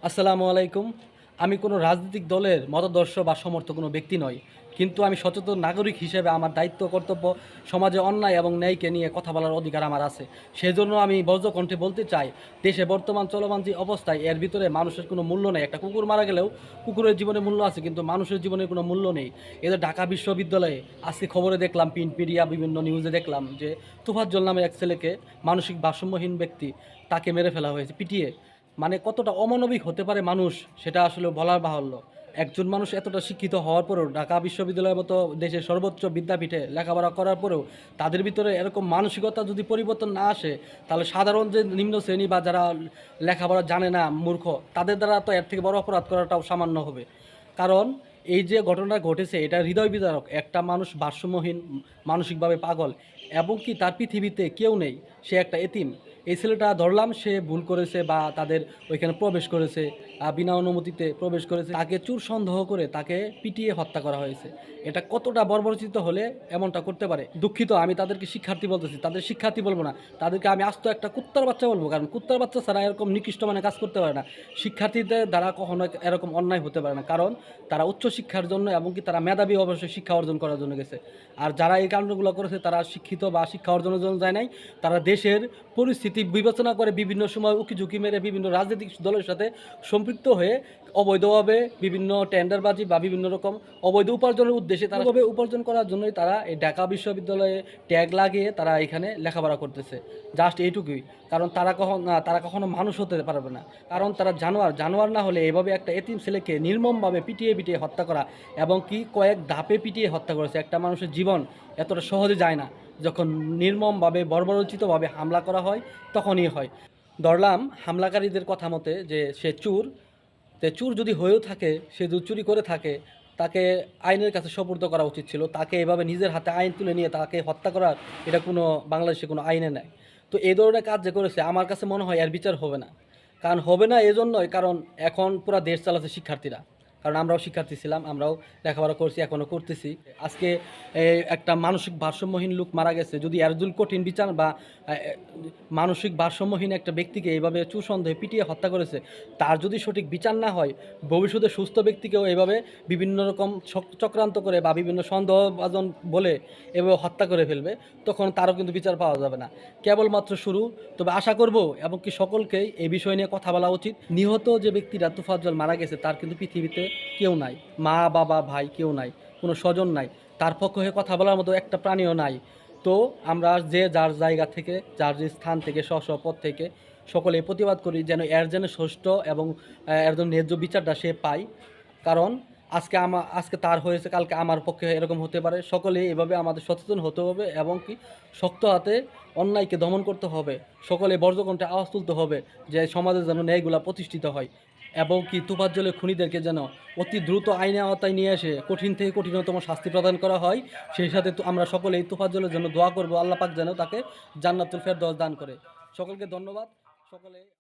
আসসালামু আলাইকুম। আমি কোনো রাজনৈতিক দলের মতাদর্শ বা সমর্থক কোনো ব্যক্তি নই। কিন্তু আমি সচেতন নাগরিক হিসেবে আমার দায়িত্ব কর্তব্য সমাজে অন্যায় এবং ন্যায়কে নিয়ে কথা বলার অধিকার আমার আছে। সেজন্য আমি বজ্রকণ্ঠে বলতে চাই, দেশে বর্তমান চলমান যে অবস্থায় এর ভিতরে মানুষের কোনো মূল্য নেই। একটা কুকুর মারা গেলেও কুকুরের জীবনে মূল্য আছে, কিন্তু মানুষের জীবনে কোনো মূল্য নেই। এদের ঢাকা বিশ্ববিদ্যালয়ে আজকে খবরে দেখলাম, প্রিন্ট মিডিয়া বিভিন্ন নিউজে দেখলাম যে তোফাজ্জল নামে এক ছেলেকে, মানসিক ভারসাম্যহীন ব্যক্তি, তাকে মেরে ফেলা হয়েছে পিটিয়ে। মানে কতটা অমানবিক হতে পারে মানুষ, সেটা আসলে বলার বাহুল্য। একজন মানুষ এতটা শিক্ষিত হওয়ার পরেও, ঢাকা বিশ্ববিদ্যালয়ের মতো দেশের সর্বোচ্চ বিদ্যাপীঠে লেখাপড়া করার পরেও তাদের ভিতরে এরকম মানসিকতা যদি পরিবর্তন না আসে, তাহলে সাধারণ যে নিম্ন শ্রেণী বা যারা লেখাপড়া জানে না, মূর্খ, তাদের দ্বারা তো এর থেকে বড় অপরাধ করাটাও সামান্য হবে। কারণ এই যে ঘটনা ঘটেছে, এটা হৃদয় বিদারক। একটা মানুষ ভারসাম্যহীন, মানসিকভাবে পাগল, এবং কি তার পৃথিবীতে কেউ নেই, সে একটা এতিম। এই ছেলেটা ধরলাম সে ভুল করেছে বা তাদের ওইখানে প্রবেশ করেছে, বিনা অনুমতিতে প্রবেশ করেছে, তাকে চুর সন্দেহ করে তাকে পিটিয়ে হত্যা করা হয়েছে। এটা কতটা বর্বরচিত হলে এমনটা করতে পারে। দুঃখিত, আমি তাদেরকে শিক্ষার্থী বলতেছি, তাদের শিক্ষার্থী বলবো না, তাদেরকে আমি আস্ত একটা কুত্তার বাচ্চা বলবো। কারণ কুত্তার বাচ্চা ছাড়া এরকম নিকৃষ্ট মানে কাজ করতে পারে না। শিক্ষার্থীদের দ্বারা কখনো এরকম অন্যায় হতে পারে না, কারণ তারা উচ্চ শিক্ষার জন্য এবং কি তারা মেধাবী অবশ্যই শিক্ষা অর্জন করার জন্য গেছে। আর যারা এই কাণ্ডগুলো করেছে তারা শিক্ষিত বা শিক্ষা অর্জনের জন্য যায় নাই, তারা দেশের পরিস্থিতি বিবেচনা করে বিভিন্ন সময় উকি ঝুঁকি মেরে বিভিন্ন রাজনৈতিক দলের সাথে সম্পৃক্ত হয়ে অবৈধভাবে বিভিন্ন টেন্ডারবাজি বা বিভিন্ন রকম অবৈধ উপার্জনের উদ্দেশ্যে তারা উপার্জন করার জন্যই তারা এই ঢাকা বিশ্ববিদ্যালয়ে ট্যাগ লাগিয়ে তারা এখানে লেখাপড়া করতেছে। জাস্ট এইটুকুই। কারণ তারা কখনো মানুষ হতে পারবে না। কারণ তারা জানোয়ার না হলে এভাবে একটা এতিম ছেলেকে নির্মমভাবে পিটিয়ে পিটিয়ে হত্যা করা, এবং কি কয়েক ধাপে পিটিয়ে হত্যা করেছে। একটা মানুষের জীবন এতটা সহজে যায় না। যখন নির্মমভাবে বর্বরোচিতভাবে হামলা করা হয়, তখনই হয়। ধরলাম হামলাকারীদের কথা মতে যে সে চোর। চোর যদি হয়েও থাকে, সে যদি চুরি করে থাকে, তাকে আইনের কাছে সোপর্দ করা উচিত ছিল। তাকে এভাবে নিজের হাতে আইন তুলে নিয়ে তাকে হত্যা করার, এটা কোনো বাংলাদেশে কোনো আইনে নেই। তো এই ধরনের কাজ যে করেছে, আমার কাছে মনে হয় এর বিচার হবে না। কারণ হবে না এজন্যই, কারণ এখন পুরো দেশ চালাচ্ছে শিক্ষার্থীরা। কারণ আমরাও শিক্ষার্থী ছিলাম, আমরাও লেখাপড়া করছি, এখনও করতেছি। আজকে একটা মানসিক ভারসাম্যহীন লোক মারা গেছে, যদি এর জন্য কঠিন বিচার বা মানসিক ভারসাম্যহীন একটা ব্যক্তিকে এইভাবে চুসন্দেহে পিটিয়ে হত্যা করেছে, তার যদি সঠিক বিচার না হয়, ভবিষ্যতে সুস্থ ব্যক্তিকেও এইভাবে বিভিন্ন রকম চক্রান্ত করে বা বিভিন্ন সন্দেহভাজন বলে এভাবে হত্যা করে ফেলবে, তখন তারও কিন্তু বিচার পাওয়া যাবে না। কেবলমাত্র শুরু। তবে আশা করব এবং কি সকলকেই এই বিষয় নিয়ে কথা বলা উচিত। নিহত যে ব্যক্তিরা তোফাজ্জল মারা গেছে, তার কিন্তু পৃথিবীতে কেউ নাই, মা বাবা ভাই কেউ নাই, কোনো স্বজন নাই, তার পক্ষে হয়ে কথা বলার মতো একটা প্রাণীও নাই। তো আমরা যে যার জায়গা থেকে, যার যে স্থান থেকে, স্ব পদ থেকে সকলে প্রতিবাদ করি যেন এর যেন সুষ্ঠু এবং এর জন্য ন্যায্য বিচারটা সে পায়। কারণ আজকে তার হয়েছে, কালকে আমার পক্ষে এরকম হতে পারে। সকলে এভাবে আমাদের সচেতন হতে হবে এবং কি শক্ত হাতে অন্যায়কে দমন করতে হবে। সকলে বজ্রকণ্ঠে আওয়াজ তুলতে হবে যে সমাজে যেন ন্যায়গুলা প্রতিষ্ঠিত হয়, এবং কি তোফাজ্জলের খুনিদেরকে যেন অতি দ্রুত আইনে আওতায় নিয়ে এসে কঠিন থেকে কঠিনতম শাস্তি প্রদান করা হয়। সেই সাথে তো আমরা সকলে এই তোফাজ্জলের জন্য দোয়া করব, আল্লাহ পাক যেন তাকে জান্নাতুল ফেরদৌস দান করে। সকলকে ধন্যবাদ। সকলে